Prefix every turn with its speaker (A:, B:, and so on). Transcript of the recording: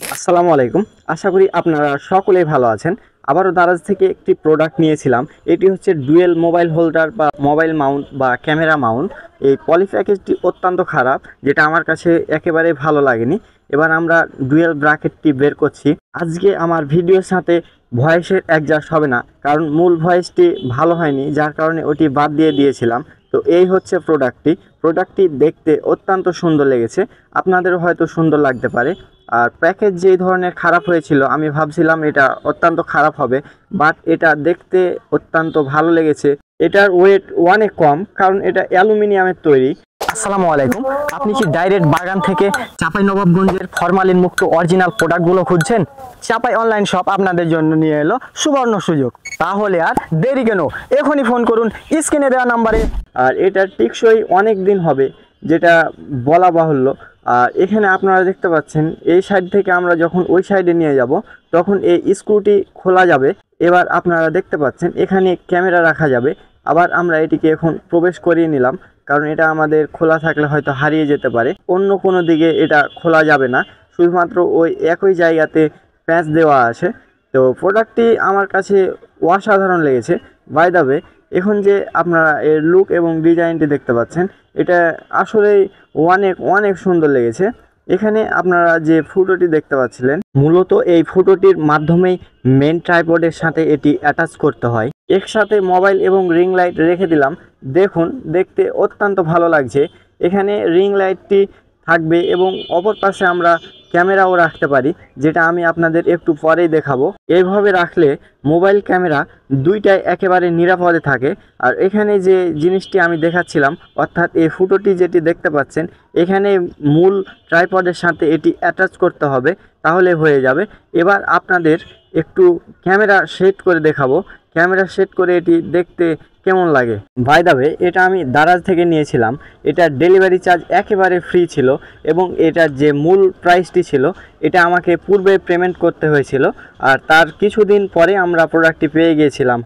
A: আসসালামু আলাইকুম। আশা করি আপনারা সকলেই ভালো আছেন। আবারও দারাজ থেকে একটি প্রোডাক্ট নিয়েছিলাম। এটি হচ্ছে ডুয়েল মোবাইল হোল্ডার বা মোবাইল মাউন্ট বা ক্যামেরা মাউন্ট। এই পলি প্যাকেজটি অত্যন্ত খারাপ, যেটা আমার কাছে একেবারেই ভালো লাগেনি। এবার আমরা ডুয়েল ব্র্যাকেটটি বের করছি। আজকে আমার ভিডিওর সাথে ভয়েসের অ্যাডজাস্ট হবে না, কারণ মূল ভয়েসটি ভালো হয়নি, যার কারণে ওটি বাদ দিয়ে দিয়েছিলাম। তো এই হচ্ছে প্রোডাক্টটি দেখতে অত্যন্ত সুন্দর লেগেছে, আপনাদেরও হয়তো সুন্দর লাগতে পারে। আর প্যাকেজ যেই ধরনের খারাপ হয়েছিল, আমি ভাবছিলাম এটা অত্যন্ত খারাপ হবে, বাট এটা দেখতে অত্যন্ত ভালো লেগেছে। এটার ওয়েট অনেক কম, কারণ এটা অ্যালুমিনিয়ামের তৈরি। আসসালামু আলাইকুম। আপনি কি ডাইরেক্ট বাগান থেকে চাঁপাইনবাবগঞ্জের ফরমালিন মুক্ত অরিজিনাল প্রোডাক্টগুলো খুঁজছেন? চাপাই অনলাইন শপ আপনাদের জন্য নিয়ে এলো সুবর্ণ সুযোগ। তাহলে আর দেরি কেন, এখনই ফোন করুন স্ক্রিনে দেওয়া নাম্বারে। আর এটার টেকসই অনেক দিন হবে, যেটা বলা বাহুল্য। আর এখানে আপনারা দেখতে পাচ্ছেন, এই সাইড থেকে আমরা যখন ওই সাইডে নিয়ে যাব, তখন এই স্ক্রুটি খোলা যাবে। এবার আপনারা দেখতে পাচ্ছেন এখানে ক্যামেরা রাখা যাবে। আবার আমরা এটিকে এখন প্রবেশ করিয়ে নিলাম, কারণ এটা আমাদের খোলা থাকলে হয়তো হারিয়ে যেতে পারে। অন্য কোনো দিকে এটা খোলা যাবে না, শুধুমাত্র ওই একই জায়গাতে প্যাঁচ দেওয়া আছে। তো প্রোডাক্টটি আমার কাছে অসাধারণ লেগেছে। বাই দ্য ওয়ে, এখন যে আপনারা এর লুক এবং ডিজাইনটি দেখতে পাচ্ছেন, এটা আসলেই অনেক অনেক সুন্দর লেগেছে। এখানে আপনারা যে ফুটোটি দেখতে পাচ্ছিলেন, মূলত এই ফুটোটির মাধ্যমেই মেন ট্রাইপডের সাথে এটি অ্যাটাচ করতে হয়। একসাথে মোবাইল এবং রিং লাইট রেখে দিলাম। দেখুন, দেখতে অত্যন্ত ভালো লাগছে। এখানে রিং লাইটটি থাকবে এবং অপর পাশে আমরা ক্যামেরাও রাখতে পারি, যেটা আমি আপনাদের একটু পরেই দেখাবো। এইভাবে রাখলে মোবাইল ক্যামেরা দুইটাই একেবারে নিরাপদে থাকে। আর এখানে যে জিনিসটি আমি দেখাচ্ছিলাম, অর্থাৎ এই ফুটোটি যেটি দেখতে পাচ্ছেন, এখানে মূল ট্রাইপডের সাথে এটি অ্যাটাচ করতে হবে, তাহলে হয়ে যাবে। এবার আপনাদের একটু ক্যামেরা সেট করে দেখাবো। ক্যামেরা সেট করে এটি দেখতে কেমন লাগে। বাই দ্য ওয়ে, এটা আমি দারাজ থেকে নিয়েছিলাম। এটা ডেলিভারি চার্জ একেবারে ফ্রি ছিল, এবং এটার যে মূল প্রাইসটি ছিল, এটা আমাকে পূর্বে পেমেন্ট করতে হয়েছিল। আর তার কিছুদিন পরে আমরা প্রোডাক্টটি পেয়ে গিয়েছিলাম।